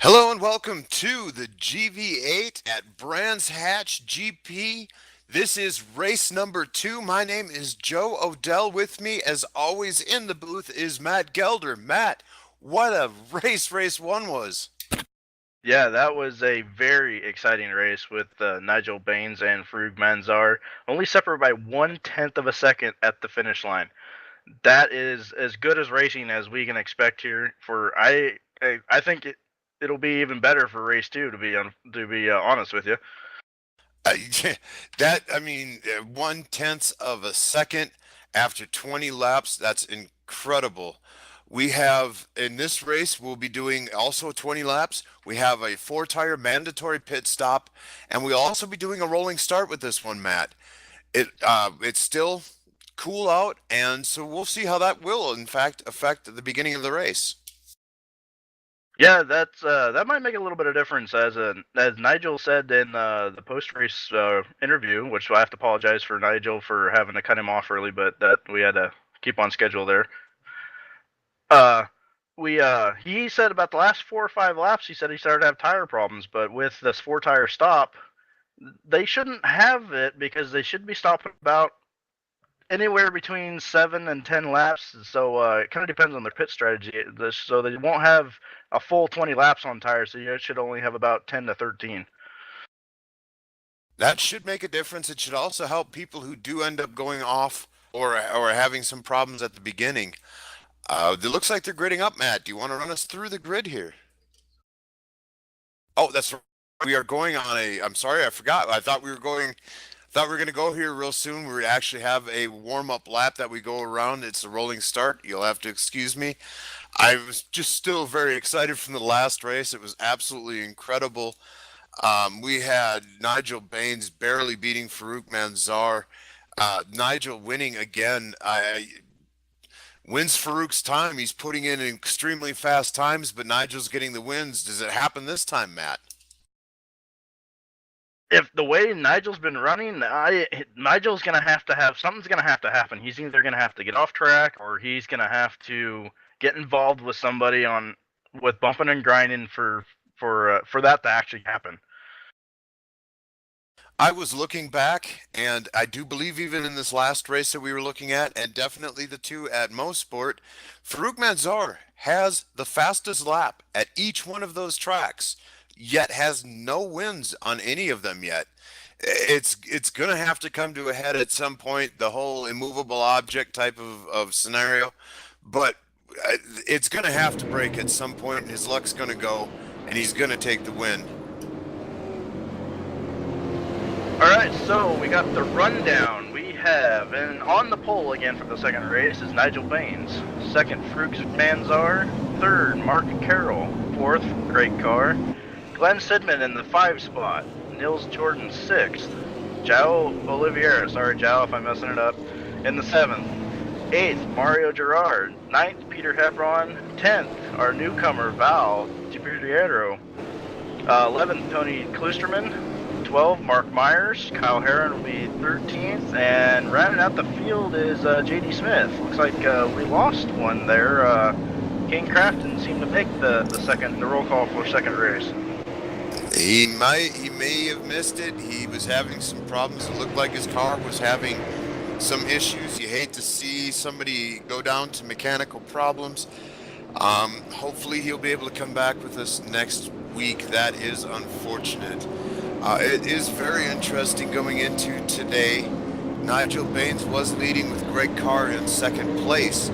Hello and welcome to the GV8 at Brands Hatch GP. This is race number 2. My name is Joe Odell. With me, as always, in the booth is Matt Gelder. Matt, what a race 1 was. Yeah, that was a very exciting race with Nigel Baines and Farouk Manzar, only separated by 1/10 of a second at the finish line. That is as good as racing as we can expect here. I think it'll be even better for race two. To be honest with you. Uh, that, 1/10 of a second after 20 laps, that's incredible. We have in this race, we'll be doing also 20 laps. We have a four tire mandatory pit stop, and we'll also be doing a rolling start with this one, Matt. It's still cool out, and so we'll see how that will, in fact, affect the beginning of the race. Yeah, that might make a little bit of difference as Nigel said in the post race interview, which I have to apologize for Nigel for having to cut him off early, but that we had to keep on schedule there. Uh, we he said about the last 4 or 5 laps, he said he started to have tire problems, but with this four tire stop, they shouldn't have it because they should be stopping about anywhere between 7 and 10 laps. So it kind of depends on their pit strategy. So they won't have a full 20 laps on tires. So you should only have about 10 to 13. That should make a difference. It should also help people who do end up going off or having some problems at the beginning. It looks like they're gridding up, Matt. Do you want to run us through the grid here? Oh, that's right. We are going on a. I'm sorry, I forgot. I thought we were going. Thought we were going to go here real soon. We actually have a warm up lap that we go around. It's a rolling start. You'll have to excuse me. I was just still very excited from the last race. It was absolutely incredible. We had Nigel Baines barely beating Farouk Manzar. Nigel winning again. Wins Farouk's time. He's putting in extremely fast times, but Nigel's getting the wins. Does it happen this time, Matt? If the way Nigel's been running, Nigel's gonna have to have something's gonna have to happen. He's either gonna have to get off track or he's gonna have to get involved with somebody on with bumping and grinding for that to actually happen. I was looking back, and I do believe even in this last race that we were looking at, and definitely the two at Mosport, Farouk Manzar has the fastest lap at each one of those tracks, yet has no wins on any of them yet. It's gonna have to come to a head at some point, the whole immovable object type of scenario, but it's gonna have to break at some point, and his luck's gonna go, and he's gonna take the win. All right, so we got the rundown. We have, and on the pole again for the second race is Nigel Baines. Second, Farouk Manzar. Third, Mark Carroll. Fourth, great car. Glenn Sidman in the 5 spot. Nils Jordan 6th. Jao Oliveira, sorry Jao if I'm messing it up, in the 7th. 8th, Mario Gerard. 9th, Peter Hebron. 10th, our newcomer Val DiPietro. 11th, Tony Klusterman. 12, Mark Myers. Kyle Herron will be 13th. And rounding out the field is J.D. Smith. Looks like we lost one there. King Crafton seemed to make the roll call for second race. He may have missed it. He was having some problems. It looked like his car was having some issues. You hate to see somebody go down to mechanical problems. Hopefully he'll be able to come back with us next week. That is unfortunate. It is very interesting going into today. Nigel Baines was leading with Greg Carr in second place.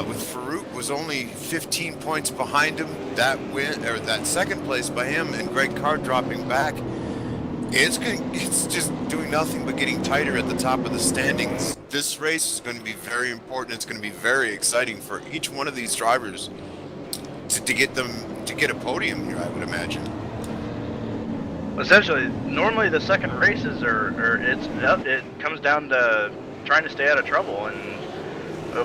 With Farouk was only 15 points behind him. That second place by him and Greg Carr dropping back. It's just doing nothing but getting tighter at the top of the standings. This race is going to be very important. It's going to be very exciting for each one of these drivers to get a podium here, I would imagine. Essentially, normally the second races it comes down to trying to stay out of trouble, and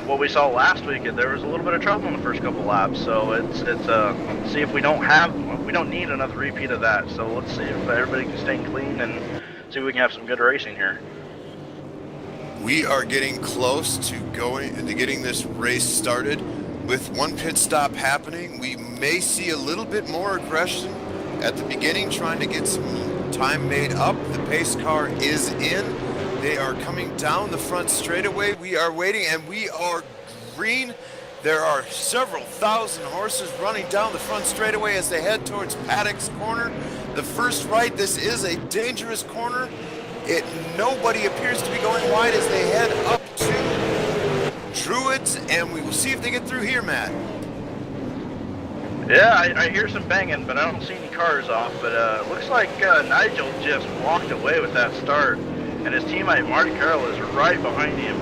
what we saw last week, there was a little bit of trouble in the first couple laps. So it's see if we don't need another repeat of that. So let's see if everybody can stay clean and see if we can have some good racing here. We are getting close to getting this race started. With one pit stop happening, we may see a little bit more aggression at the beginning, trying to get some time made up. The pace car is in. They are coming down the front straightaway. We are waiting, and we are green. There are several thousand horses running down the front straightaway as they head towards Paddock's Corner. The first right, this is a dangerous corner. Nobody appears to be going wide as they head up to Druids, and we will see if they get through here, Matt. Yeah, I hear some banging, but I don't see any cars off. But it looks like Nigel just walked away with that start, and his teammate Marty Carroll is right behind him.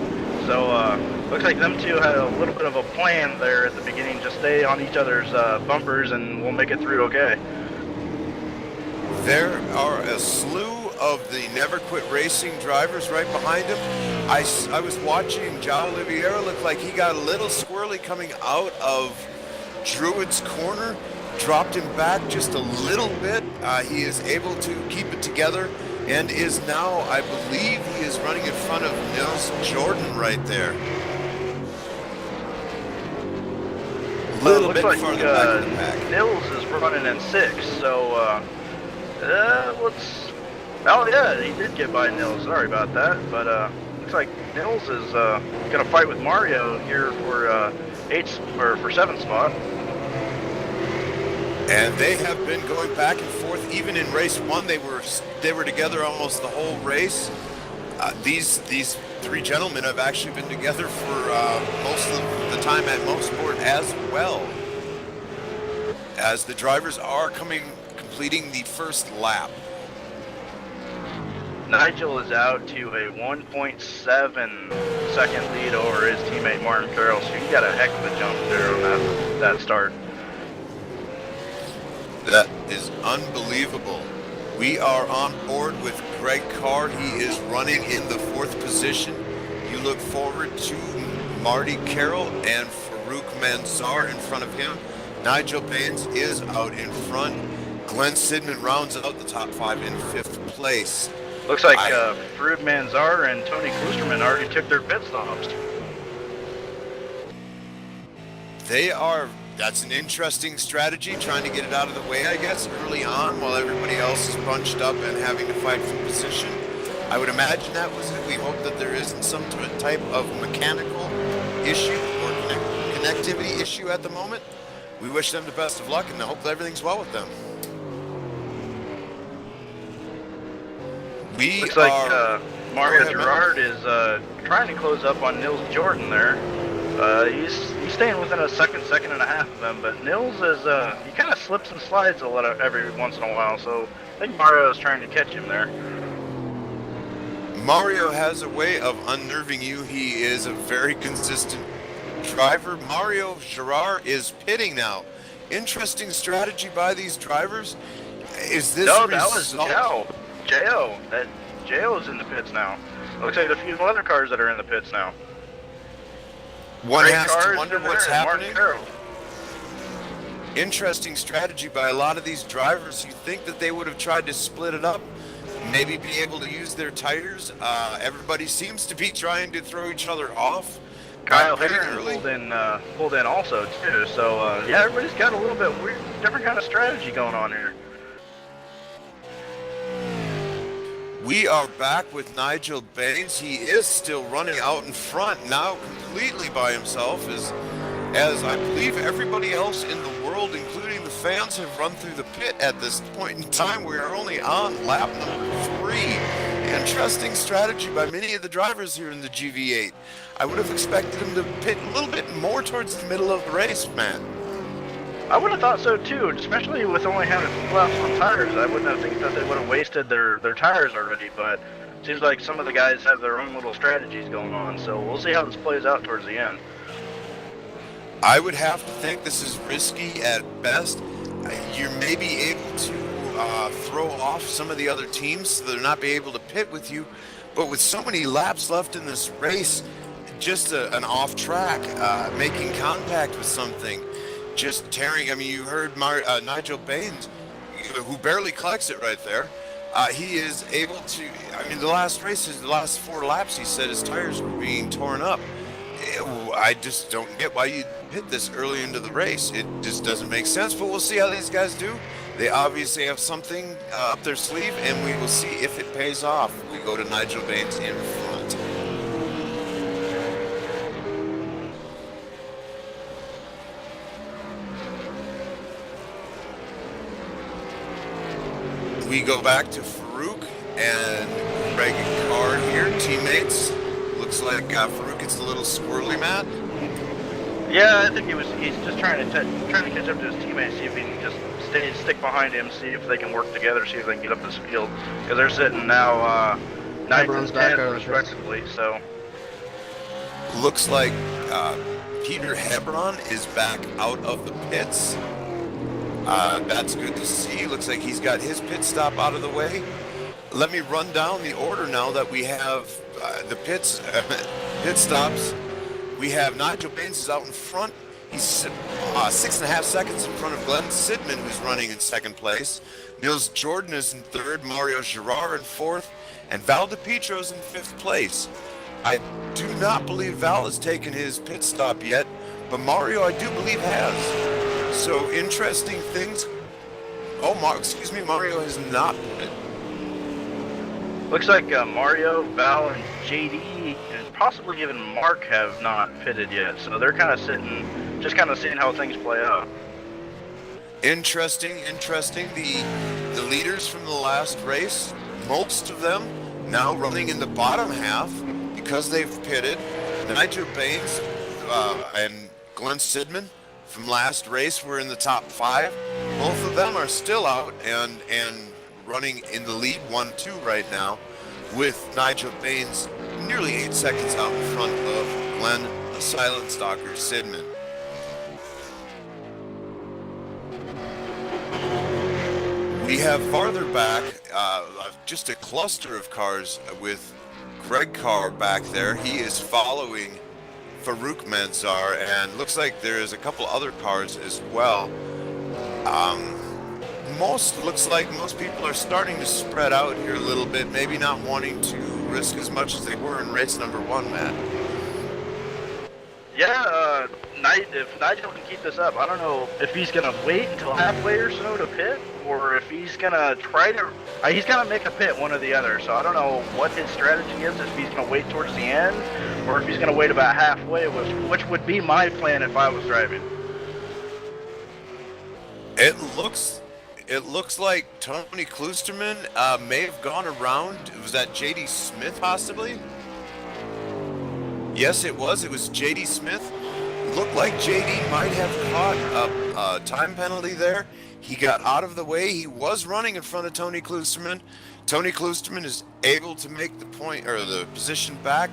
So looks like them two had a little bit of a plan there at the beginning. Just stay on each other's bumpers, and we'll make it through okay. There are a slew of the Never Quit Racing drivers right behind him. I was watching João Oliveira look like he got a little squirrely coming out of Druid's corner, dropped him back just a little bit. He is able to keep it together and is now, I believe, he is running in front of Nils Jordan right there. A little bit like, farther back in the pack. Nils is running in 6th, so let's. Oh yeah, he did get by Nils. Sorry about that, but looks like Nils is gonna fight with Mario here for 8th or for 7th spot. And they have been going back and forth. Even in race 1, they were together almost the whole race. These three gentlemen have actually been together for most of the time at Motorsport as well, as the drivers are completing the first lap. Nigel is out to a 1.7 second lead over his teammate Martin Carroll, so he got a heck of a jump there on that start. That is unbelievable. We are on board with Greg Carr. He is running in the 4th position. You look forward to Marty Carroll and Farouk Manzar in front of him. Nigel Baines is out in front. Glenn Sidman rounds out the top 5 in 5th place. Looks like Farouk Manzar and Tony Klusterman already took their pit stops. That's an interesting strategy, trying to get it out of the way, I guess, early on while everybody else is bunched up and having to fight for position. I would imagine that was it. We hope that there isn't some type of mechanical issue or connectivity issue at the moment. We wish them the best of luck and hope that everything's well with them. Looks like Mario Gerard is trying to close up on Nils Jordan there. He's staying within a second and a half of them, but Nils is he kind of slips and slides a little every once in a while, so I think Mario is trying to catch him there. Mario has a way of unnerving you. He is a very consistent driver. Mario Gerard is pitting now. Interesting strategy by these drivers. Is this No, that was J.O. J.O. is in the pits now. Looks like a few other cars that are in the pits now. One has to wonder what's happening. Carroll. Interesting strategy by a lot of these drivers. You think that they would have tried to split it up, maybe be able to use their tires. Everybody seems to be trying to throw each other off. Kyle Heron pulled in also too. So yeah, everybody's got a little bit weird, different kind of strategy going on here. We are back with Nigel Baines. He is still running out in front now, completely by himself, as I believe everybody else in the world, including the fans, have run through the pit at this point in time. We are only on lap number 3. Interesting strategy by many of the drivers here in the GV8. I would have expected them to pit a little bit more towards the middle of the race, Matt. I would have thought so too, especially with only having 2 laps on tires. I wouldn't have think that they would have wasted their tires already, but it seems like some of the guys have their own little strategies going on, so we'll see how this plays out towards the end. I would have to think this is risky at best. You may be able to throw off some of the other teams so they're not be able to pit with you, but with so many laps left in this race, just an off track, making contact with something, just tearing. I mean, you heard Nigel Baines, who barely collects it right there. He is able to, I mean, the last 4 laps, he said his tires were being torn up. I just don't get why you hit this early into the race. It just doesn't make sense, but we'll see how these guys do. They obviously have something up their sleeve, and we will see if it pays off. We go to Nigel Baines in front. We go back to Farouk and Greg Carr here, teammates. Looks like Farouk gets a little squirrely, Matt. Yeah, I think he's just trying to catch up to his teammates, see if he can just stick behind him, see if they can work together, see if they can get up this field. Because they're sitting now 9th and 10th respectively, so. Looks like Peter Hebron is back out of the pits. That's good to see. Looks like he's got his pit stop out of the way. Let me run down the order now that we have the pit stops. We have Nigel Baines is out in front. He's 6.5 seconds in front of Glenn Sidman, who's running in second place. Nils Jordan is in third, Mario Girard in fourth, and Val DiPietro's in fifth place. I do not believe Val has taken his pit stop yet, but Mario I do believe has. So interesting things. Oh, Mario has not pitted. Looks like Mario, Val, and JD, and possibly even Mark have not pitted yet. So they're kind of just kind of seeing how things play out. Interesting. The leaders from the last race, most of them now running in the bottom half because they've pitted. Nigel Baines and Glenn Sidman from last race were in the top 5. Both of them are still out and running in the lead 1-2 right now, with Nigel Baines nearly 8 seconds out in front of Glenn the Silent Stalker Sidman. We have farther back just a cluster of cars with Greg Carr back there. He is following Farouk Manzar, and looks like there is a couple other cars as well. Looks like most people are starting to spread out here a little bit, maybe not wanting to risk as much as they were in race number 1, Matt. Yeah, if Nigel can keep this up, I don't know if he's going to wait until halfway or so to pit, or if he's going to he's going to make a pit, one or the other. So I don't know what his strategy is, if he's going to wait towards the end, or if he's going to wait about halfway, which would be my plan if I was driving. It looks like Tony Klusterman may have gone around. Was that JD Smith possibly? Yes, it was. It was JD Smith. Looked like JD might have caught a time penalty there. He got out of the way. He was running in front of Tony Klusterman. Tony Klusterman is able to make the point or the position back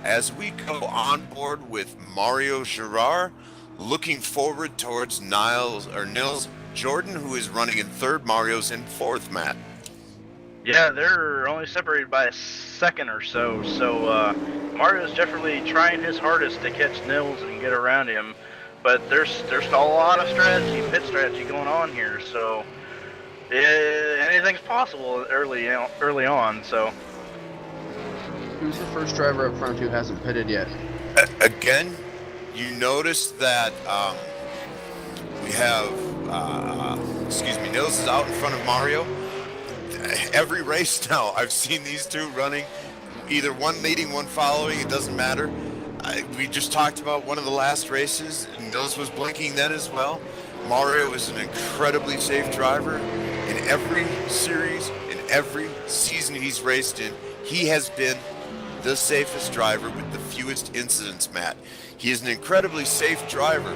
as we go on board with Mario Girard, looking forward towards Nils Jordan, who is running in third. Mario's in fourth, Matt. Yeah, they're only separated by a second or so. So Mario's definitely trying his hardest to catch Nils and get around him. But there's a lot of pit strategy going on here. So anything's possible early on. So who's the first driver up front who hasn't pitted yet? Again, you notice that we have Nils is out in front of Mario. Every race now, I've seen these two running, either one leading, one following. It doesn't matter. We just talked about one of the last races. Nils was blinking then as well. Mario is an incredibly safe driver. In every series, in every season he's raced in, he has been the safest driver with the fewest incidents, Matt. He is an incredibly safe driver.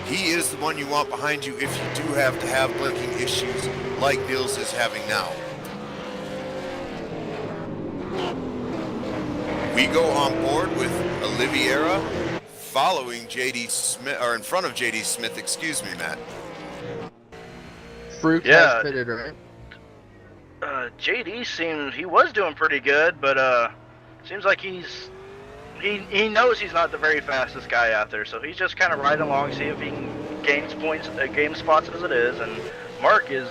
He is the one you want behind you if you do have to have blinking issues like Nils is having now. We go on board with Oliveira following JD Smith, or in front of JD Smith, excuse me, Matt. Fruit has pitted, right? JD seems he was doing pretty good, but seems like he knows he's not the very fastest guy out there, so he's just kind of riding along, see if he can gain spots as it is. And Mark is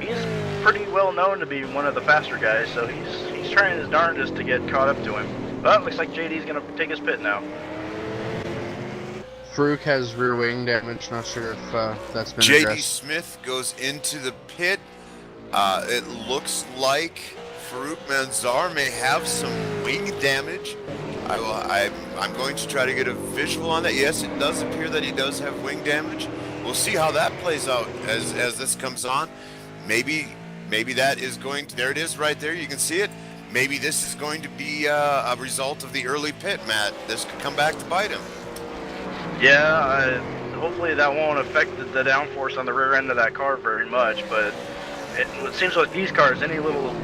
he's pretty well known to be one of the faster guys, so he's trying his darndest to get caught up to him. But looks like JD's gonna take his pit now. Farouk has rear wing damage. Not sure if that's been JD addressed. Smith goes into the pit. It looks like Farouk Manzar may have some wing damage. I'm going to try to get a visual on that. Yes, it does appear that he does have wing damage. We'll see how that plays out as this comes on. Maybe that is going to, there it is right there, you can see it. Maybe this is going to be a result of the early pit, Matt. This could come back to bite him. Yeah, hopefully that won't affect the downforce on the rear end of that car very much, but it seems like these cars, any little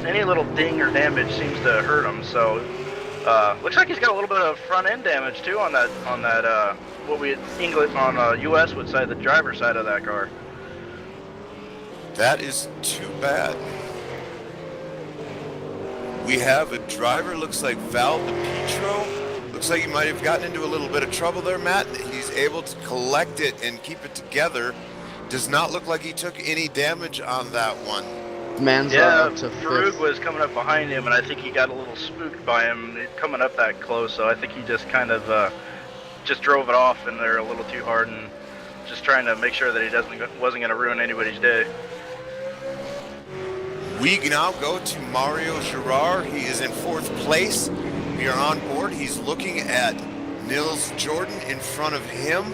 ding or damage seems to hurt them. So looks like he's got a little bit of front end damage too on that what we English on US would say the driver's side of that car. That is too bad. We have a driver, looks like Val DiPietro. Looks like he might have gotten into a little bit of trouble there, Matt. He's able to collect it and keep it together. Does not look like he took any damage on that one. Manzar up to Farouk fifth. was coming up behind him, and I think he got a little spooked by him coming up that close. So I think he just kind of just drove it off in there a little too hard, and just trying to make sure that he wasn't going to ruin anybody's day. We now go to Mario Girard. He is in 4th place. We are on board. He's looking at Nils Jordan in front of him.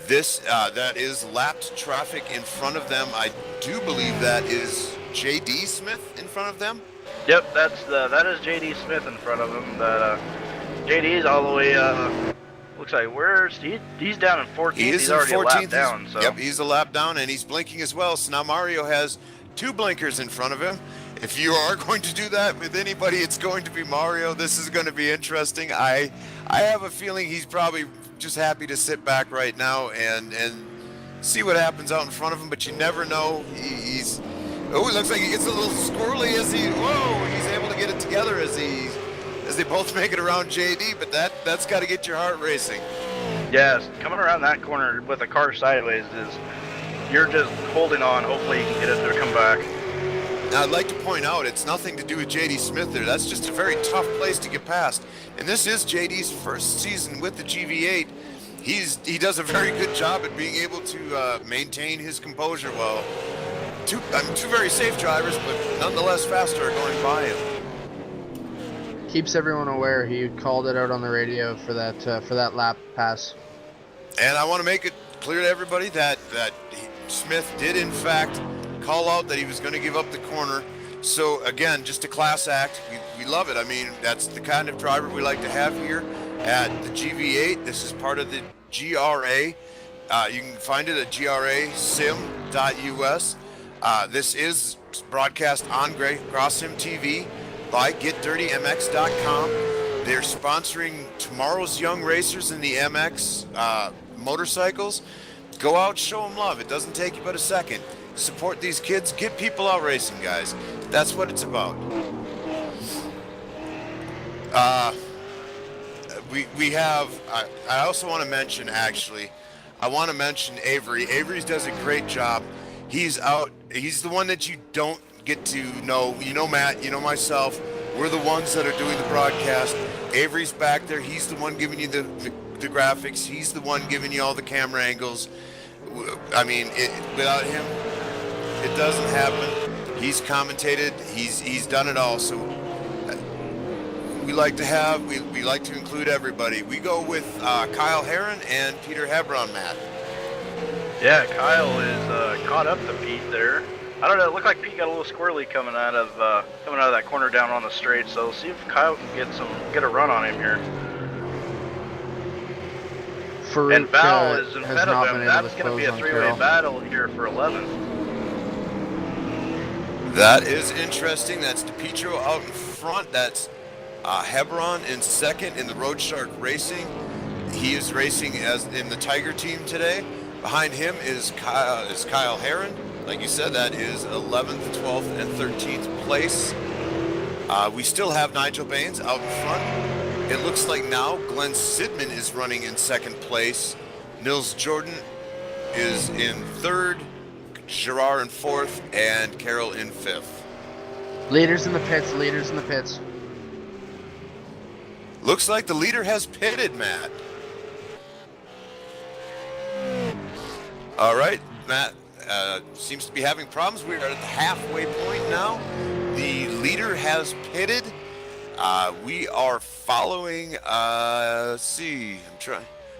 This that is lapped traffic in front of them. I do believe that is JD Smith in front of them. Yep, that is JD Smith in front of him. That JD's all the way. Looks like he's down in 14th. He's already 14th. A lap down. So. Yep, he's a lap down, and he's blinking as well. So now Mario has 2 blinkers in front of him. If you are going to do that with anybody, it's going to be Mario. This is going to be interesting. I have a feeling he's probably just happy to sit back right now and see what happens out in front of him, but you never know. It looks like he gets a little squirrely as he's able to get it together as they both make it around JD, but that's got to get your heart racing. Yes, coming around that corner with a car sideways you're just holding on. Hopefully you can get it to come back. Now, I'd like to point out, it's nothing to do with JD Smith there. That's just a very tough place to get past. And this is JD's first season with the GV8. He does a very good job at being able to maintain his composure while two very safe drivers, but nonetheless faster, are going by him. Keeps everyone aware. He called it out on the radio for that lap pass. And I want to make it clear to everybody that Smith did in fact call out that he was going to give up the corner. So again, just a class act. We love it. I mean, that's the kind of driver we like to have here at the GV8. This is part of the GRA. You can find it at GRAsim.us. This is broadcast on GRAsim TV by GetDirtyMX.com. They're sponsoring tomorrow's young racers in the MX motorcycles. Go out, show them love. It doesn't take you but a second. Support these kids. Get people out racing, guys. That's what it's about. We have. I also want to mention, actually, Avery. Avery does a great job. He's out. He's the one that you don't get to know. You know Matt. You know myself. We're the ones that are doing the broadcast. Avery's back there. He's the one giving you the graphics. He's the one giving you all the camera angles. I mean, without him, it doesn't happen. He's commentated. He's done it all. So we like to include everybody. We go with Kyle Heron and Peter Hebron, Matt. Yeah, Kyle is caught up to Pete there. I don't know. It looked like Pete got a little squirrely coming out of that corner down on the straight. So we'll see if Kyle can get a run on him here. Farouk, and Val is in has front not of him. been able That's to going to be close a on three-way Carroll. battle here for 11th. That is interesting. That's DiPietro out in front. That's Hebron in second in the Road Shark Racing. He is racing as in the Tiger team today. Behind him is Kyle Heron. Like you said, that is 11th, 12th, and 13th place. We still have Nigel Baines out in front. It looks like now Glenn Sidman is running in second place. Nils Jordan is in third, Girard in fourth, and Carroll in fifth. Leaders in the pits. Looks like the leader has pitted, Matt. All right, Matt seems to be having problems. We are at the halfway point now. The leader has pitted. We are following, let's see,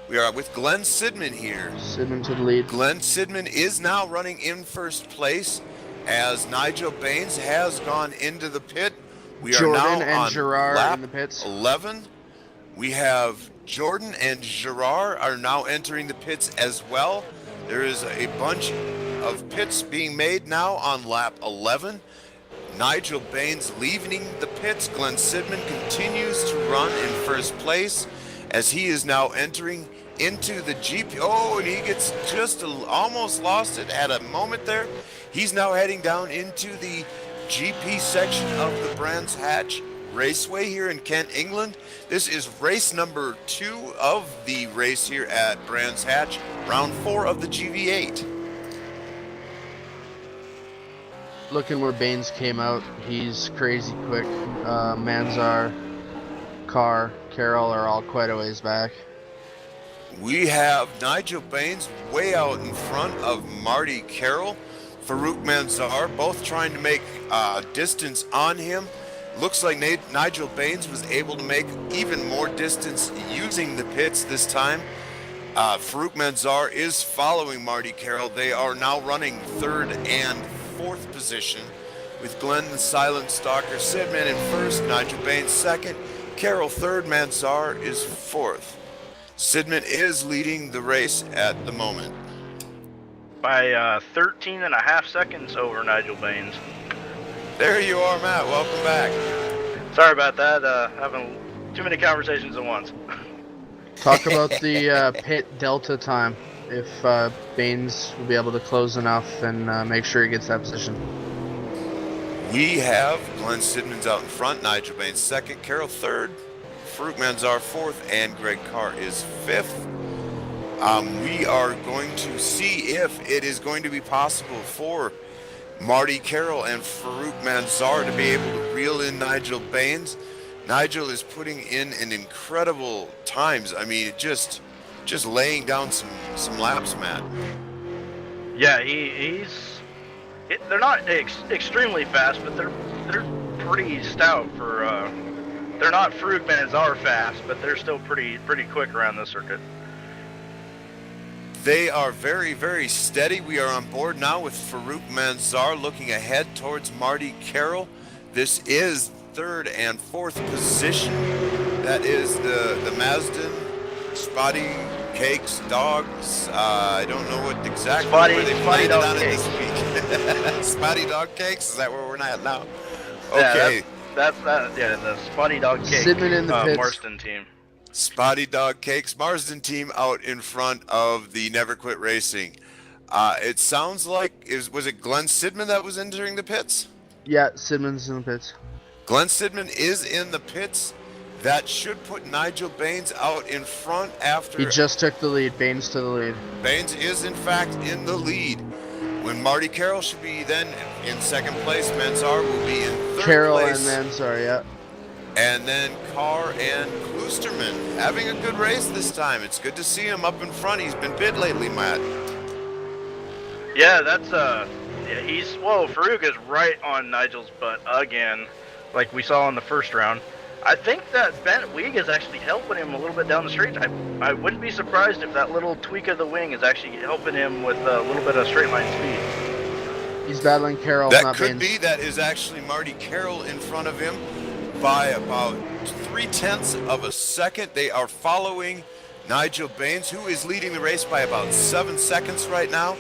we are with Glenn Sidman here. Sidman to the lead. Glenn Sidman is now running in first place as Nigel Baines has gone into the pit. We Jordan are now and on Gerard lap in the pits. 11. We have Jordan and Gerard are now entering the pits as well. There is a bunch of pits being made now on lap 11. Nigel Baines leaving the pits. Glenn Sidman continues to run in first place as he is now entering into the GP. Oh, and he gets just almost lost it at a moment there. He's now heading down into the GP section of the Brands Hatch Raceway here in Kent, England. This is race number 2 of the race here at Brands Hatch, round 4 of the GV8. Looking where Baines came out, he's crazy quick. Manzar, Carr, Carroll are all quite a ways back. We have Nigel Baines way out in front of Marty Carroll, Farouk Manzar, both trying to make distance on him. Looks like Nigel Baines was able to make even more distance using the pits this time. Farouk Manzar is following Marty Carroll. They are now running 3rd and 4th position, with Glenn the Silent Stalker Sidman in 1st, Nigel Baines 2nd, Carroll 3rd, Manzar is 4th. Sidman is leading the race at the moment. By 13 and a half seconds over Nigel Baines. There you are, Matt. Welcome back. Sorry about that. Having too many conversations at once. Talk about the pit delta time. If Baines will be able to close enough and make sure he gets that position. We have Glenn Sidman's out in front, Nigel Baines 2nd, Carroll 3rd, Farouk Manzar 4th, and Greg Carr is 5th. We are going to see if it is going to be possible for Marty Carroll and Farouk Manzar to be able to reel in Nigel Baines. Nigel is putting in an incredible times. I mean, just laying down some laps, Matt. Yeah, they're not extremely fast, but they're pretty stout for. They're not Farouk Manzar fast, but they're still pretty quick around the circuit. They are very, very steady. We are on board now with Farouk Manzar looking ahead towards Marty Carroll. This is 3rd and 4th position. That is the Mazda Spotty Cakes Dogs. I don't know what exactly where they landed on it this week. Spotty Dog Cakes. Is that where we're at now? Okay. Yeah, that's the Spotty Dog Cake. Sidman in the pits. Marston team. Spotty Dog Cakes Marsden team out in front of the Never Quit Racing. It sounds like was it Glenn Sidman that was entering the pits? Yeah, Sidman's in the pits. Glenn Sidman is in the pits. That should put Nigel Baines out in front after. He just took the lead. Baines to the lead. Baines is in fact in the lead. When Marty Carroll should be then in 2nd place, Manzar will be in 3rd Carroll place. and Manzar, yeah. And then Carr and Kloosterman having a good race this time. It's good to see him up in front. He's been bid lately, Matt. Yeah, that's Farouk is right on Nigel's butt again, like we saw in the first round. I think that Bent Weeg is actually helping him a little bit down the straight. I wouldn't be surprised if that little tweak of the wing is actually helping him with a little bit of straight line speed. He's battling Carroll, That not could Baines. be. That is actually Marty Carroll in front of him by about 0.3 of a second. They are following Nigel Baines, who is leading the race by about 7 seconds right now.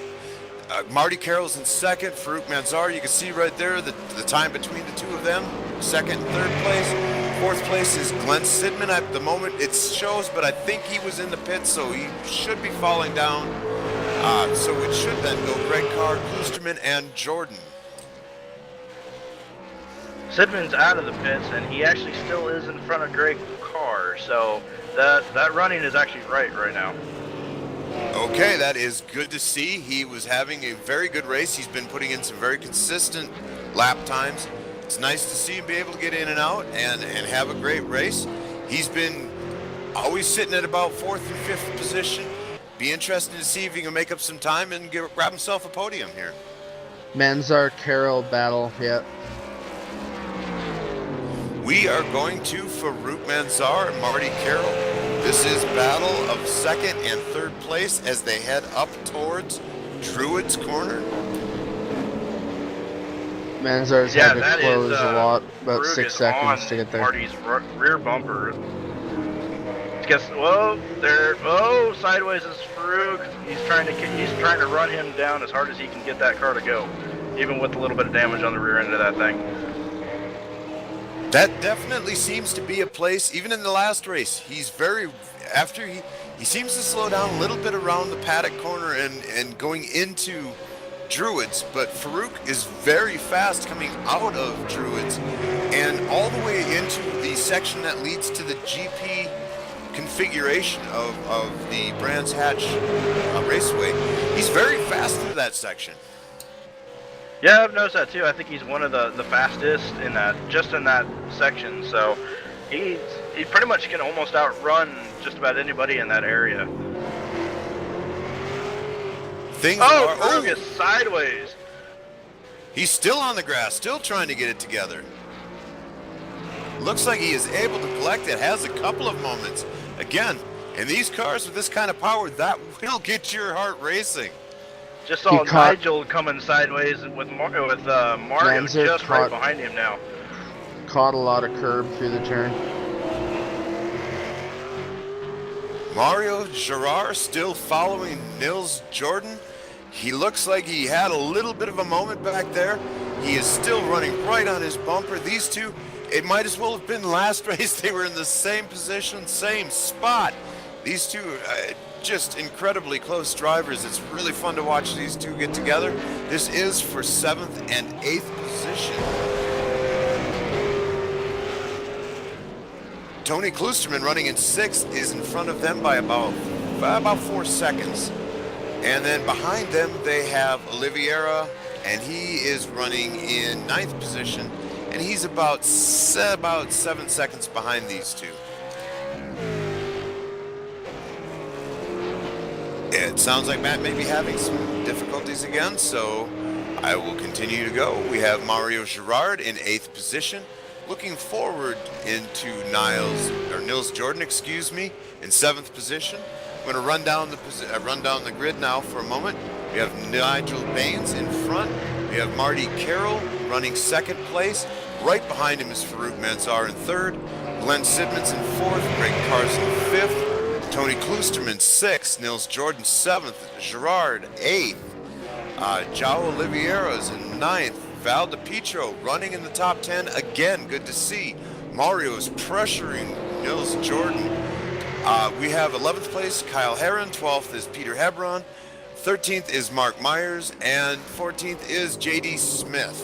Marty Carroll's in 2nd, Farouk Manzar, you can see right there the time between the two of them, 2nd and 3rd place. 4th place is Glenn Sidman. At the moment it shows, but I think he was in the pits, so he should be falling down. So it should then go Greg Carr, Kloosterman, and Jordan. Sidman's out of the pits, and he actually still is in front of Greg Carr, so that running is actually right now. Okay, that is good to see. He was having a very good race. He's been putting in some very consistent lap times. It's nice to see him be able to get in and out and have a great race. He's been always sitting at about 4th and 5th position. Be interested to see if he can make up some time and grab himself a podium here. Manzar Carroll battle, yeah. We are going to Farouk Manzar and Marty Carroll. This is battle of second and third place as they head up towards Druid's Corner. Manzar's had to that close is, a lot, about Farouk 6 is seconds on to get there. Marty's rear bumper. Sideways is Farouk. He's trying to run him down as hard as he can get that car to go, even with a little bit of damage on the rear end of that thing. That definitely seems to be a place, even in the last race, he's very, after he seems to slow down a little bit around the paddock corner and going into Druids, but Farouk is very fast coming out of Druids and all the way into the section that leads to the GP configuration of the Brands Hatch Raceway. He's very fast through that section. Yeah, I've noticed that too. I think he's one of the fastest in that section. So he pretty much can almost outrun just about anybody in that area. Farouk is sideways. He's still on the grass, still trying to get it together. Looks like he is able to collect it, has a couple of moments. Again, in these cars with this kind of power, that will get your heart racing. Just saw Nigel coming sideways with Mario just right behind him now. Caught a lot of curb through the turn. Mario Girard still following Nils Jordan. He looks like he had a little bit of a moment back there. He is still running right on his bumper. These two, it might as well have been last race. They were in the same position, same spot. These two, just incredibly close drivers. It's really fun to watch these two get together. This is for 7th and 8th position. Tony Klusterman running in 6th is in front of them by about 4 seconds. And then behind them they have Oliveira, and he is running in 9th position, and he's about 7 seconds behind these two. It sounds like Matt may be having some difficulties again, so I will continue to go. We have Mario Girard in 8th position, looking forward into Nils Jordan, in 7th position. I'm going to run down the grid now for a moment. We have Nigel Baines in front. We have Marty Carroll running 2nd place. Right behind him is Farouk Manzar in 3rd. Glenn Sidmans in 4th. Greg Carson 5th. Tony Klusterman 6th, Nils Jordan 7th, Girard 8th, João Oliveira's in 9th, Val DiPietro running in the top 10 again. Good to see. Mario's pressuring Nils Jordan. We have 11th place Kyle Heron, 12th is Peter Hebron, 13th is Mark Myers, and 14th is JD Smith.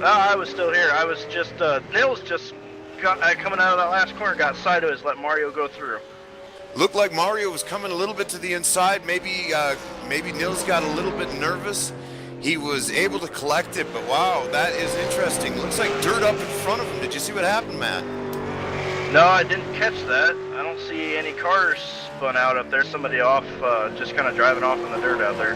I was still here. I was just Nils just coming out of that last corner, got sideways, let Mario go through. Looked like Mario was coming a little bit to the inside. Maybe Nils got a little bit nervous. He was able to collect it, but wow, that is interesting. Looks like dirt up in front of him. Did you see what happened, Matt? No, I didn't catch that. I don't see any cars spun out up there. Somebody off, just kind of driving off in the dirt out there.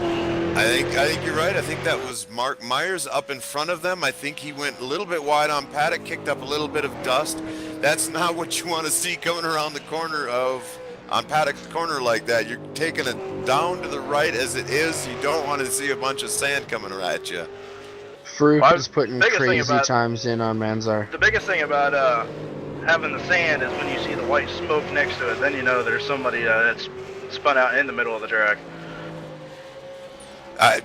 I think you're right. I think that was Mark Myers up in front of them. I think he went a little bit wide on paddock, kicked up a little bit of dust. That's not what you want to see coming around the corner on paddock's corner like that. You're taking it down to the right as it is. You don't want to see a bunch of sand coming at you. Farouk is putting crazy times in on Manzar. The biggest thing about having the sand is when you see the white smoke next to it, then you know there's somebody that's spun out in the middle of the track.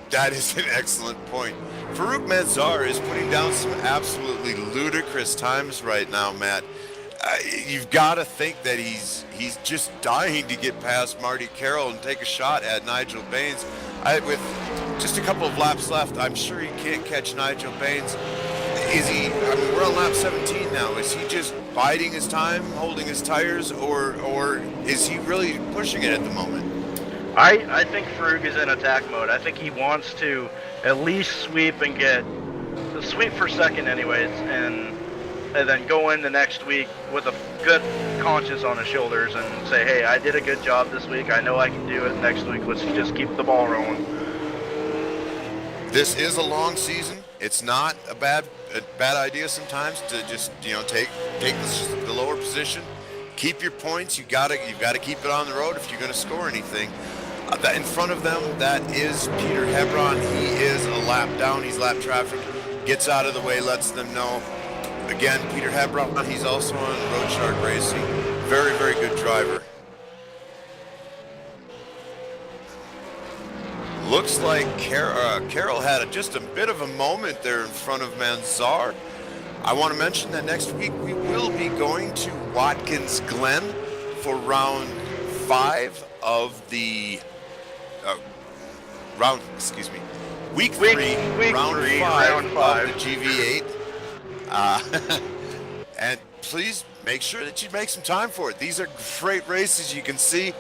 That is an excellent point. Farouk Manzar is putting down some absolutely ludicrous times right now, Matt. You've got to think that he's just dying to get past Marty Carroll and take a shot at Nigel Baines. With just a couple of laps left, I'm sure he can't catch Nigel Baines. We're on lap 17 now. Is he just biding his time, holding his tires, or is he really pushing it at the moment? I think Farouk is in attack mode. I think he wants to at least sweep and sweep for second anyways, and and then go in the next week with a good conscience on his shoulders and say, hey, I did a good job this week. I know I can do it next week. Let's just keep the ball rolling. This is a long season. It's not a bad idea sometimes to just, you know, take the lower position, keep your points. You've got to keep it on the road if you're going to score anything. In front of them, that is Peter Hebron. He is a lap down. He's lap traffic. Gets out of the way, lets them know. Again, Peter Hebron, he's also on Road Shark Racing. Very, very good driver. Looks like Carroll had just a bit of a moment there in front of Manzar. I want to mention that next week we will be going to Watkins Glen for round 5 of the week 3, round 5 of the GV8. And please make sure that you make some time for it. These are great races. You can see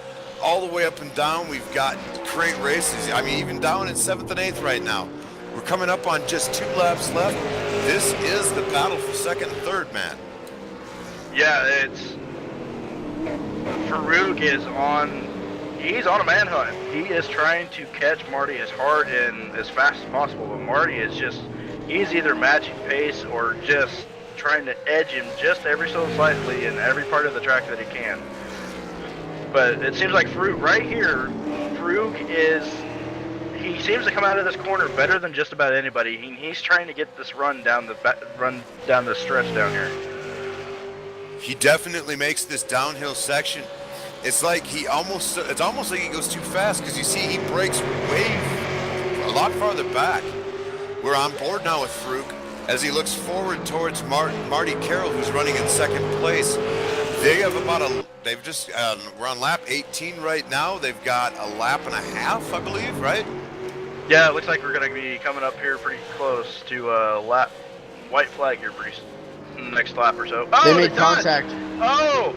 all the way up and down. We've got great races. I mean, even down in 7th and 8th right now. We're coming up on just 2 laps left. This is the battle for 2nd and 3rd, man. Yeah, it's Farouk is he's on a manhunt. He is trying to catch Marty as hard and as fast as possible, but Marty is he's either matching pace or just trying to edge him just ever so slightly in every part of the track that he can. But it seems like Farouk right here, he seems to come out of this corner better than just about anybody. He's trying to get this run down the stretch down here. He definitely makes this downhill section. It's almost like he goes too fast, because you see he breaks a lot farther back. We're on board now with Farouk as he looks forward towards Marty Carroll, who's running in 2nd place. They have we're on lap 18 right now. They've got a lap and a half, I believe, right? Yeah, it looks like we're going to be coming up here pretty close to white flag here next lap or so. Oh, they made contact. Oh,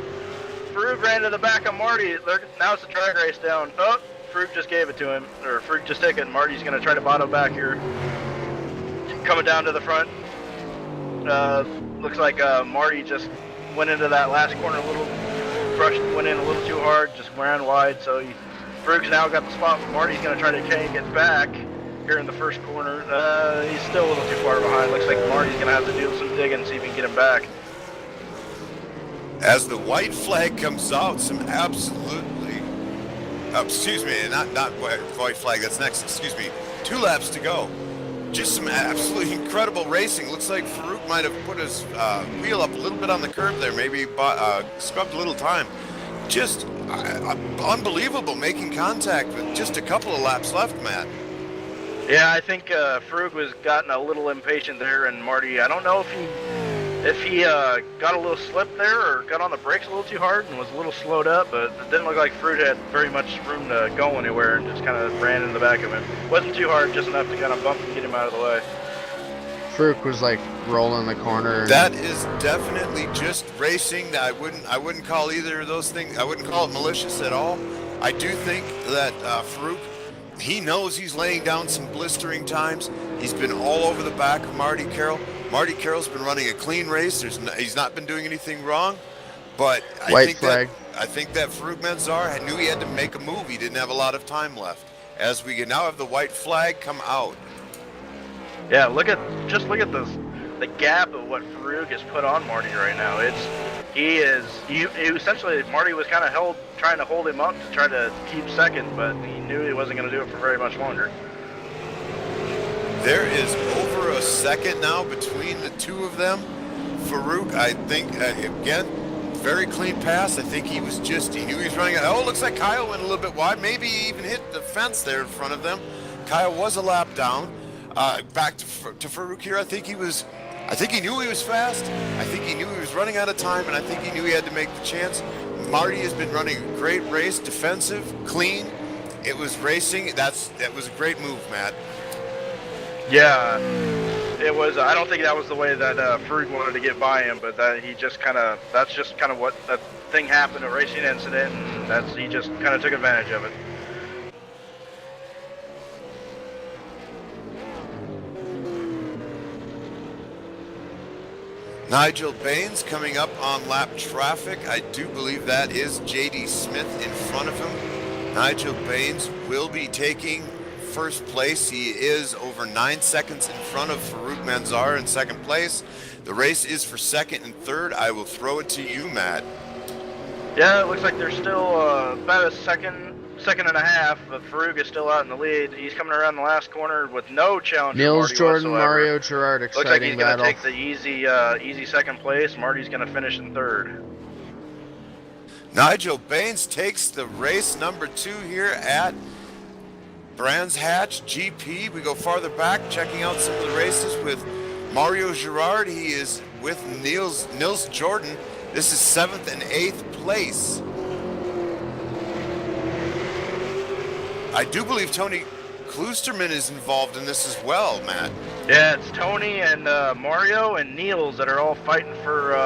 Farouk ran to the back of Marty. Now it's a drag race down. Oh, Farouk just gave it to him, or Farouk just took it, and Marty's going to try to bottom back here. Coming down to the front. Looks like Marty just went into that last corner went in a little too hard, just ran wide, so Farouk's now got the spot. Marty's going to try to get back here in the first corner. He's still a little too far behind. Looks like Marty's going to have to do some digging, see if he can get him back. As the white flag comes out, not white flag, that's next, 2 laps to go. Just some absolutely incredible racing. Looks like Farouk might have put his wheel up a little bit on the curb there, maybe scrubbed a little time. Just unbelievable, making contact with just a couple of laps left, Matt. Yeah, I think Farouk was gotten a little impatient there, and Marty, I don't know if he got a little slip there or got on the brakes a little too hard and was a little slowed up, but it didn't look like Farouk had very much room to go anywhere and just kind of ran in the back of him. Wasn't too hard, just enough to kind of bump and get him out of the way. Farouk was like rolling the corner. That is definitely just racing. I wouldn't call either of those things. I wouldn't call it malicious at all. I do think that Farouk, he knows he's laying down some blistering times. He's been all over the back of Marty Carroll. Marty Carroll's been running a clean race. He's not been doing anything wrong. But I think that Farouk Manzar knew he had to make a move. He didn't have a lot of time left. As we now have the white flag come out. Yeah, look at the gap of what Farouk has put on Marty right now. Essentially, Marty was kind of trying to hold him up to try to keep 2nd, but he knew he wasn't going to do it for very much longer. There is over a second now between the 2 of them. Farouk, I think, again, very clean pass. I think he knew he was running. Oh, looks like Kyle went a little bit wide. Maybe he even hit the fence there in front of them. Kyle was a lap down. Back to Farouk here. I think he knew he was fast. I think he knew he was running out of time, and I think he knew he had to make the chance. Marty has been running a great race, defensive, clean. It was racing. That was a great move, Matt. Yeah, it was. I don't think that was the way that Farouk wanted to get by him, but that's just kind of what that thing happened, a racing incident, and he just kind of took advantage of it. Nigel Baines coming up on lap traffic. I do believe that is JD Smith in front of him. Nigel Baines will be taking first place. He is over 9 seconds in front of Farouk Manzar in second place. The race is for second and third. I will throw it to you, Matt. Yeah, it looks like there's still about a second and a half, but Farouk is still out in the lead. He's coming around the last corner with no challenge from Nils Marty Jordan, whatsoever. Mario Gerard, Looks like he's exciting going to battle. take the easy second place. Marty's going to finish in third. Nigel Baines takes the race number 2 here at Brands Hatch GP. We go farther back, checking out some of the races with Mario Gerard. He is with Nils Jordan. This is 7th and 8th place. I do believe Tony Kloosterman is involved in this as well, Matt. Yeah, it's Tony and Mario and Niels that are all fighting for,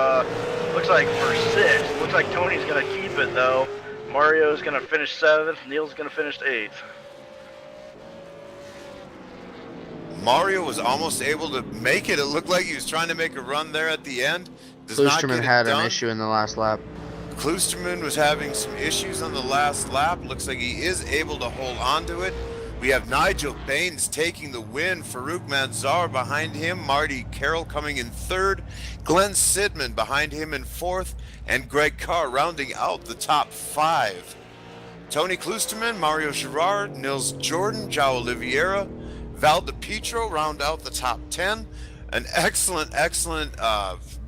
looks like for 6th. Looks like Tony's going to keep it, though. Mario's going to finish 7th. Niels going to finish 8th. Mario was almost able to make it. It looked like he was trying to make a run there at the end. Does not Kloosterman get it had done. an issue in the last lap. Kloosterman was having some issues on the last lap. Looks like he is able to hold on to it. We have Nigel Baines taking the win. Farouk Manzar behind him. Marty Carroll coming in third. Glenn Sidman behind him in fourth. And Greg Carr rounding out the top 5. Tony Kloosterman, Mario Gerard, Nils Jordan, João Oliveira, Val DiPietro round out the top 10. An excellent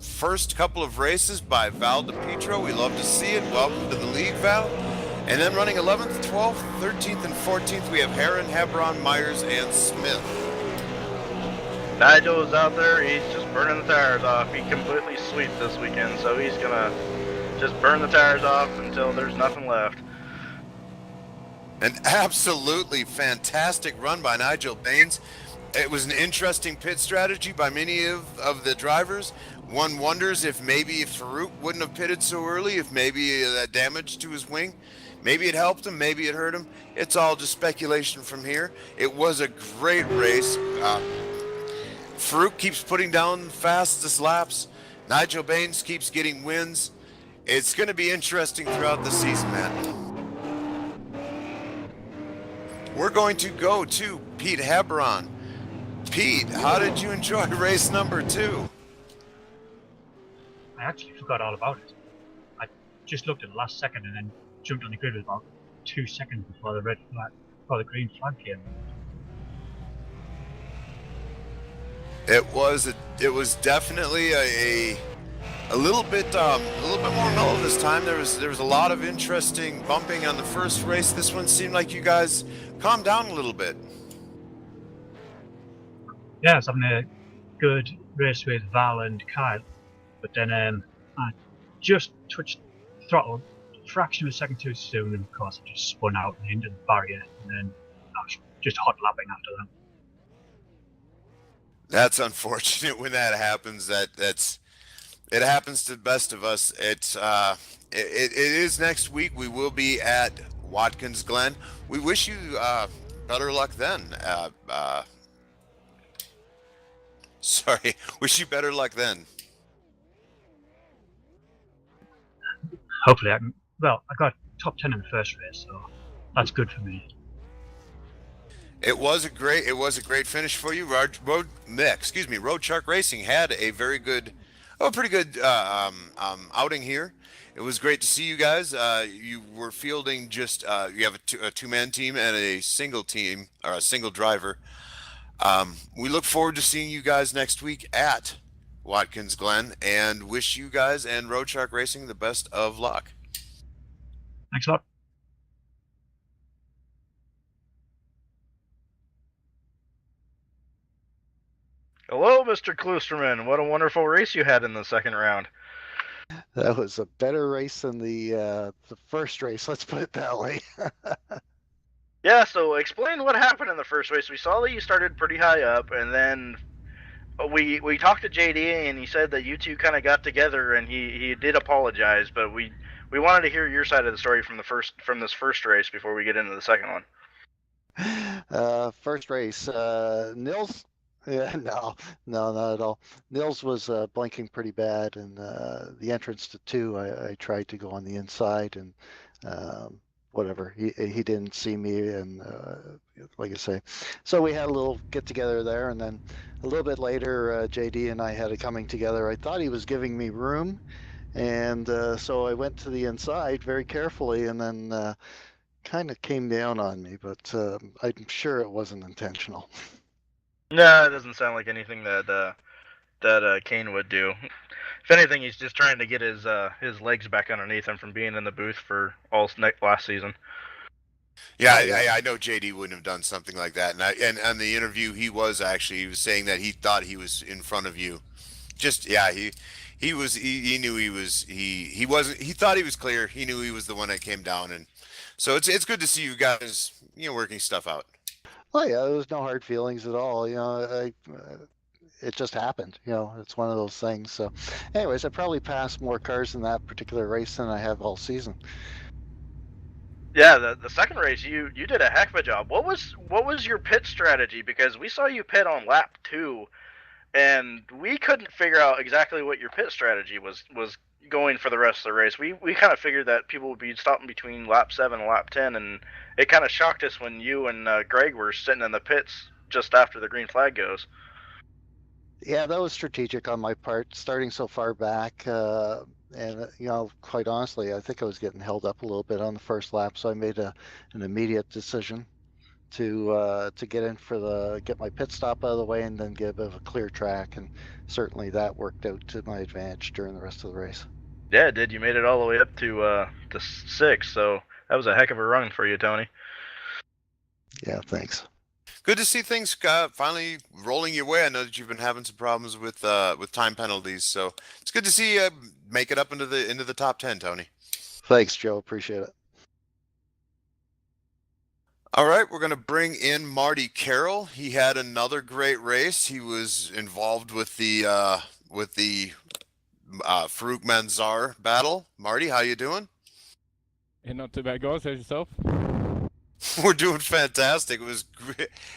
first couple of races by Val DiPietro. We love to see it. Welcome to the league, Val. And then running 11th, 12th, 13th, and 14th, we have Heron, Hebron, Myers, and Smith. Nigel is out there. He's just burning the tires off. He completely swept this weekend, so he's going to just burn the tires off until there's nothing left. An absolutely fantastic run by Nigel Baines. It was an interesting pit strategy by many of the drivers. One wonders if Farouk wouldn't have pitted so early, if maybe that damage to his wing, maybe it helped him, maybe it hurt him. It's all just speculation from here. It was a great race. Farouk keeps putting down fastest laps. Nigel Baines keeps getting wins. It's going to be interesting throughout the season, man. We're going to go to Pete Hebron. Pete, how did you enjoy race number 2? I actually forgot all about it. I just looked at the last second and then jumped on the grid with about 2 seconds before the green flag came. It was definitely a little bit more mellow this time. There was a lot of interesting bumping on the first race. This one seemed like you guys calmed down a little bit. Yeah, I was having a good race with Val and Kyle, but then I just touched the throttle a fraction of a second too soon, and of course I just spun out and into the barrier, and then I was just hot lapping after that. That's unfortunate when that happens. It happens to the best of us. It is next week. We will be at Watkins Glen. We wish you better luck then. Wish you better luck then. Hopefully I can. Well, I got top 10 in the first race, so that's good for me. It was a great finish for you. Road Shark Racing had a pretty good outing here. It was great to see you guys. You were fielding you have a two-man team and a single team, or a single driver. We look forward to seeing you guys next week at Watkins Glen, and wish you guys and Road Shark Racing the best of luck. Thanks a lot. Hello, Mr. Kloosterman. What a wonderful race you had in the second round. That was a better race than the first race. Let's put it that way. Yeah, so explain what happened in the first race. We saw that you started pretty high up, and then we talked to JD, and he said that you two kind of got together, and he did apologize, but we wanted to hear your side of the story from this first race before we get into the second one. First race, Nils Yeah, no, no, not at all. Nils was blinking pretty bad, and the entrance to two, I tried to go on the inside, and um, whatever. He didn't see me, and like I say, so we had a little get together there, and then a little bit later, JD and I had a coming together. I thought he was giving me room, and so I went to the inside very carefully, and then kind of came down on me, but I'm sure it wasn't intentional. No, it doesn't sound like anything that Kane would do. If anything, he's just trying to get his legs back underneath him from being in the booth for all last season. Yeah, Oh yeah. I know JD wouldn't have done something like that. And on the interview, he was saying that he thought he was in front of you. Just yeah, he knew he wasn't, he thought he was clear. He knew he was the one that came down, and so it's good to see you guys, working stuff out. Oh yeah, there was no hard feelings at all. It just happened. It's one of those things. So, anyways, I probably passed more cars in that particular race than I have all season. Yeah, the second race you did a heck of a job. What was your pit strategy? Because we saw you pit on lap 2, and we couldn't figure out exactly what your pit strategy was going for the rest of the race. We kind of figured that people would be stopping between lap 7 and lap 10, and it kind of shocked us when you and Greg were sitting in the pits just after the green flag goes. Yeah, that was strategic on my part, starting so far back. And quite honestly, I think I was getting held up a little bit on the first lap, so I made an immediate decision to get my pit stop out of the way and then get a bit of a clear track, and certainly that worked out to my advantage during the rest of the race. Yeah, it did. You made it all the way up to 6, so that was a heck of a run for you, Tony. Yeah, thanks. Good to see things finally rolling your way. I know that you've been having some problems with time penalties, so it's good to see you make it up into the top 10, Tony. Thanks, Joe. Appreciate it. All right, we're going to bring in Marty Carroll. He had another great race. He was involved with the Farouk Manzar battle. Marty, how you doing? Yeah, not too bad, guys. How's yourself? We're doing fantastic. It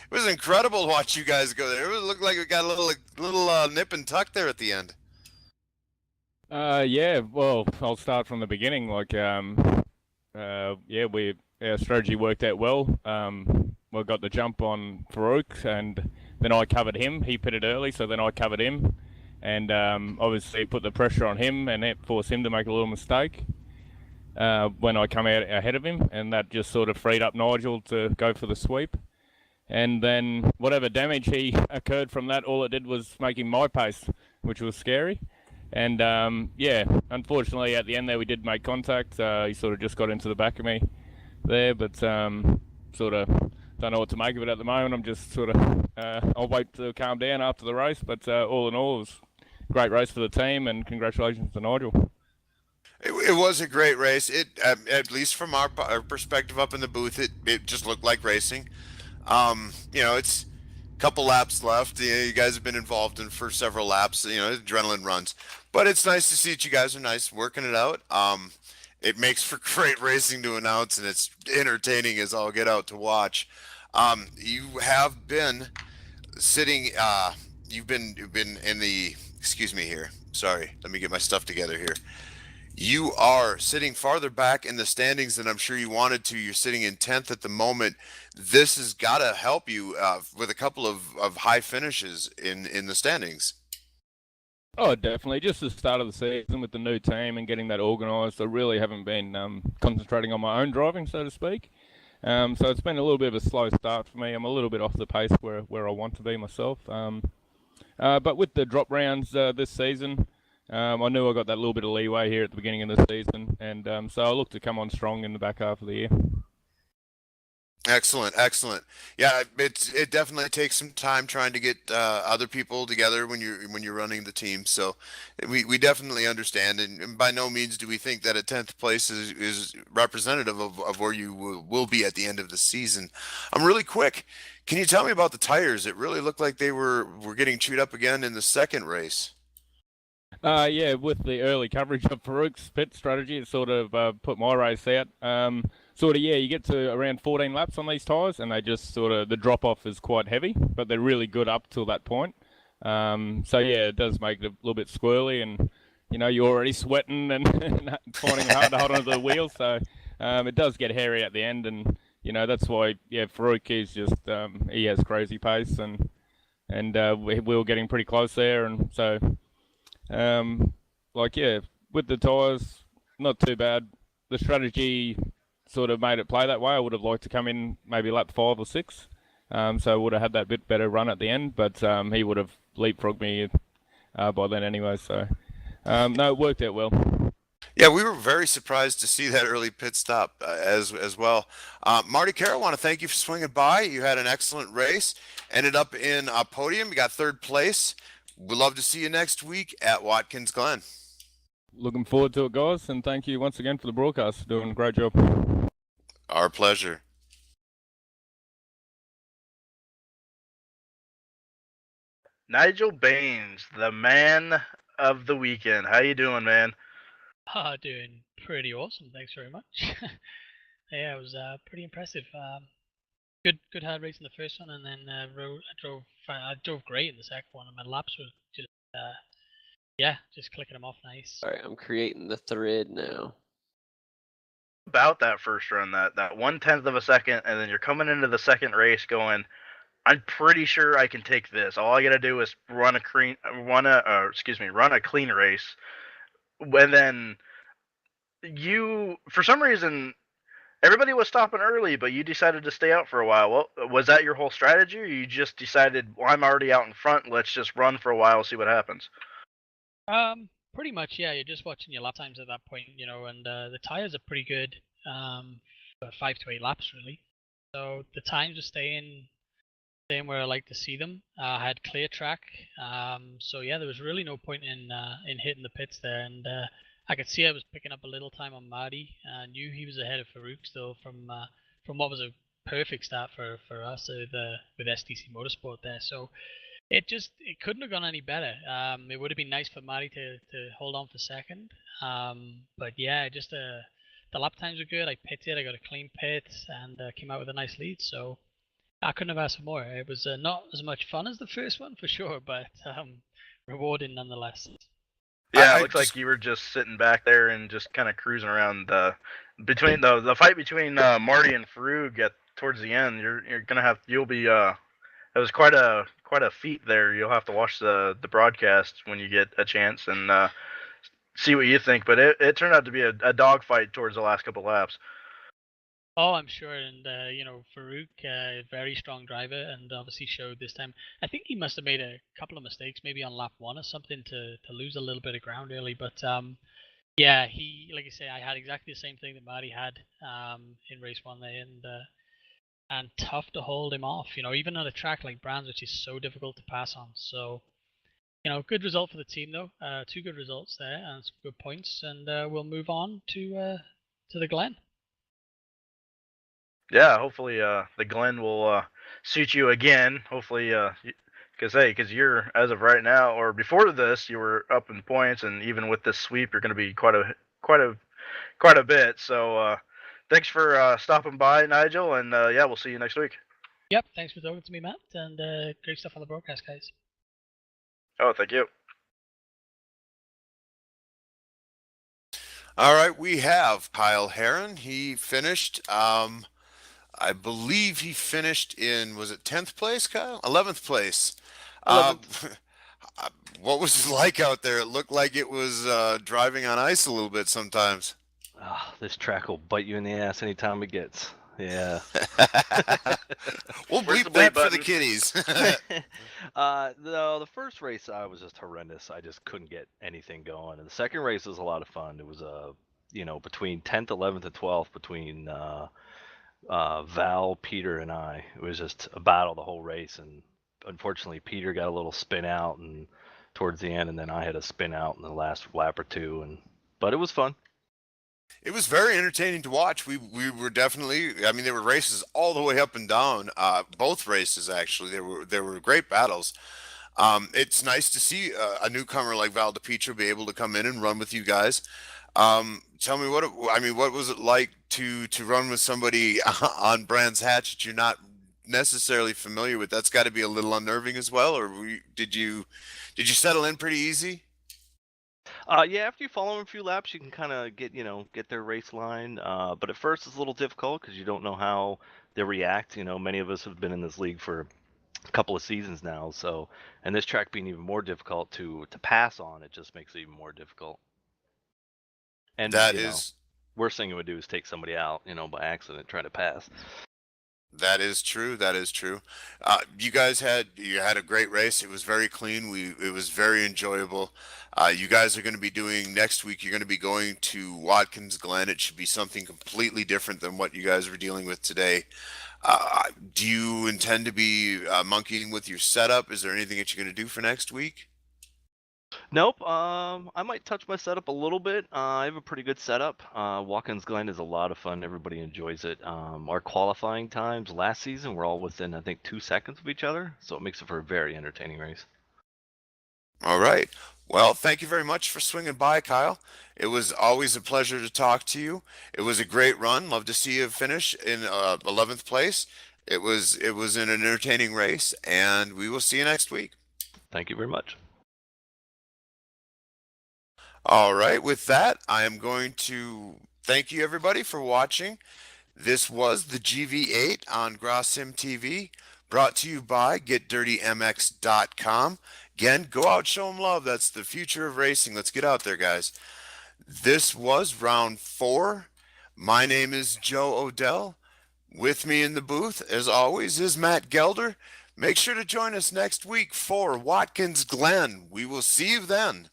was incredible to watch you guys go there. It looked like we got a little nip and tuck there at the end. Yeah. Well, I'll start from the beginning. Yeah, our strategy worked out well. We got the jump on Farouk, and then I covered him. He pitted early, so then I covered him, and obviously put the pressure on him, and it forced him to make a little mistake. When I come out ahead of him, and that just sort of freed up Nigel to go for the sweep. And then whatever damage he occurred from that, all it did was make him my pace, which was scary. And yeah, unfortunately at the end there we did make contact. He sort of just got into the back of me there, but sort of don't know what to make of it at the moment. I'm just sort of, I'll wait to calm down after the race, but all in all, it was a great race for the team, and congratulations to Nigel. It was a great race. At least from our perspective up in the booth, it just looked like racing. It's a couple laps left. You guys have been involved in for several laps. Adrenaline runs, but it's nice to see that you guys are nice working it out. It makes for great racing to announce, and it's entertaining as all get out to watch. You have been sitting. You've been in the. Excuse me here. Sorry. Let me get my stuff together here. You are sitting farther back in the standings than I'm sure you wanted to. You're sitting in 10th at the moment. This has got to help you with a couple of high finishes in the standings. Oh, definitely. Just the start of the season with the new team and getting that organised. I really haven't been concentrating on my own driving, so to speak. So it's been a little bit of a slow start for me. I'm a little bit off the pace where I want to be myself. But with the drop rounds this season, I knew I got that little bit of leeway here at the beginning of the season, and so I look to come on strong in the back half of the year. Excellent. Yeah, it definitely takes some time trying to get other people together when you're running the team. So we definitely understand, and by no means do we think that a 10th place is representative of where you will be at the end of the season. I'm really quick. Can you tell me about the tires? It really looked like they were getting chewed up again in the second race. Yeah, with the early coverage of Farouk's pit strategy, it sort of put my race out. sort of, yeah, you get to around 14 laps on these tyres, and they just sort of, the drop off is quite heavy, but they're really good up till that point. So yeah, it does make it a little bit squirrely, and you're already sweating and, and finding it hard to hold onto the wheel. So it does get hairy at the end, and that's why Farouk is just he has crazy pace, and we were getting pretty close there, and so with the tyres, not too bad. The strategy sort of made it play that way. I would have liked to come in maybe lap 5 or 6, so I would have had that bit better run at the end, but he would have leapfrogged me by then anyway. So no, it worked out well. Yeah, we were very surprised to see that early pit stop as well. Marty Carroll, I want to thank you for swinging by. You had an excellent race, ended up in a podium. You got 3rd place. We'd love to see you next week at Watkins Glen. Looking forward to it, guys, and thank you once again for the broadcast. Doing a great job. Our pleasure. Nigel Baines, the man of the weekend. How you doing, man? Doing pretty awesome. Thanks very much. Yeah, it was pretty impressive. Good hard race in the first one, and then I drove great in the second one, and my laps were just just clicking them off nice. All right, I'm creating the thread now. About that first run, that 1/10 of a second, and then you're coming into the second race going, I'm pretty sure I can take this. All I gotta do is run a clean race. And then you, for some reason, everybody was stopping early, but you decided to stay out for a while. Well, was that your whole strategy, or you just decided, well, I'm already out in front, let's just run for a while, see what happens? Pretty much, yeah. You're just watching your lap times at that point, and the tires are pretty good, for 5 to 8 laps really. So the times are staying where I like to see them. I had clear track, so yeah, there was really no point in hitting the pits there, and I could see I was picking up a little time on Marty. I knew he was ahead of Farouk still from what was a perfect start for us with STC Motorsport there. So it couldn't have gone any better. It would have been nice for Marty to hold on for second, but yeah, just the lap times were good. I pitted, I got a clean pit, and came out with a nice lead. So I couldn't have asked for more. It was not as much fun as the first one for sure, but rewarding nonetheless. Yeah, it looks like you were just sitting back there and just kind of cruising around the fight between Marty and Farouk towards the end. It was quite a feat there. You'll have to watch the broadcast when you get a chance and see what you think. But it turned out to be a dogfight towards the last couple laps. Oh, I'm sure, and Farouk, very strong driver, and obviously showed this time. I think he must have made a couple of mistakes, maybe on lap 1 or something, to lose a little bit of ground early. But yeah, he, like you say, I had exactly the same thing that Marty had in race 1 there, and tough to hold him off. Even on a track like Brands, which is so difficult to pass on. So good result for the team though. 2 good results there and some good points, and we'll move on to the Glen. Yeah, hopefully the Glen will suit you again. Hopefully, because you're, as of right now, or before this, you were up in points, and even with this sweep, you're going to be quite a bit. So thanks for stopping by, Nigel, and yeah, we'll see you next week. Yep, thanks for talking to me, Matt, and great stuff on the broadcast, guys. Oh, thank you. All right, we have Kyle Heron. He finished. I believe he finished in, was it 10th place, Kyle? 11th place. 11th. What was it like out there? It looked like it was driving on ice a little bit sometimes. Oh, this track will bite you in the ass anytime it gets. Yeah. We'll bleep that for the kiddies. No, the first race I was just horrendous. I just couldn't get anything going. And the second race was a lot of fun. It was between 10th, 11th, and 12th between Val, Peter, and I. It was just a battle the whole race, and unfortunately Peter got a little spin out and towards the end, and then I had a spin out in the last lap or two, but it was fun. It was very entertaining to watch. We were definitely, I mean, there were races all the way up and down. Both races actually, there were great battles. It's nice to see a newcomer like Val DiPietro be able to come in and run with you guys. Tell me what was it like to run with somebody on Brands Hatch that you're not necessarily familiar with? That's got to be a little unnerving as well, or did you settle in pretty easy? Yeah, after you follow them a few laps, you can kind of get their race line. But at first, it's a little difficult because you don't know how they react. Many of us have been in this league for a couple of seasons now, so and this track being even more difficult to pass on, it just makes it even more difficult. And That is worst thing it would do is take somebody out, by accident trying to pass. That is true. That is true. You had a great race. It was very clean. It was very enjoyable. You guys are going to be doing next week. You're going to be going to Watkins Glen. It should be something completely different than what you guys were dealing with today. Do you intend to be monkeying with your setup? Is there anything that you're going to do for next week? Nope. I might touch my setup a little bit. I have a pretty good setup. Watkins Glen is a lot of fun. Everybody enjoys it. Our qualifying times last season were all within, I think, 2 seconds of each other, so it makes it for a very entertaining race. All right. Well, thank you very much for swinging by, Kyle. It was always a pleasure to talk to you. It was a great run. Love to see you finish in 11th place. It was an entertaining race, and we will see you next week. Thank you very much. All right. With that, I am going to thank you everybody for watching. This was the GV8 on GRAsim TV, brought to you by GetDirtyMX.com. Again, go out, show them love. That's the future of racing. Let's get out there, guys. This was round 4. My name is Joe Odell. With me in the booth, as always, is Matt Gelder. Make sure to join us next week for Watkins Glen. We will see you then.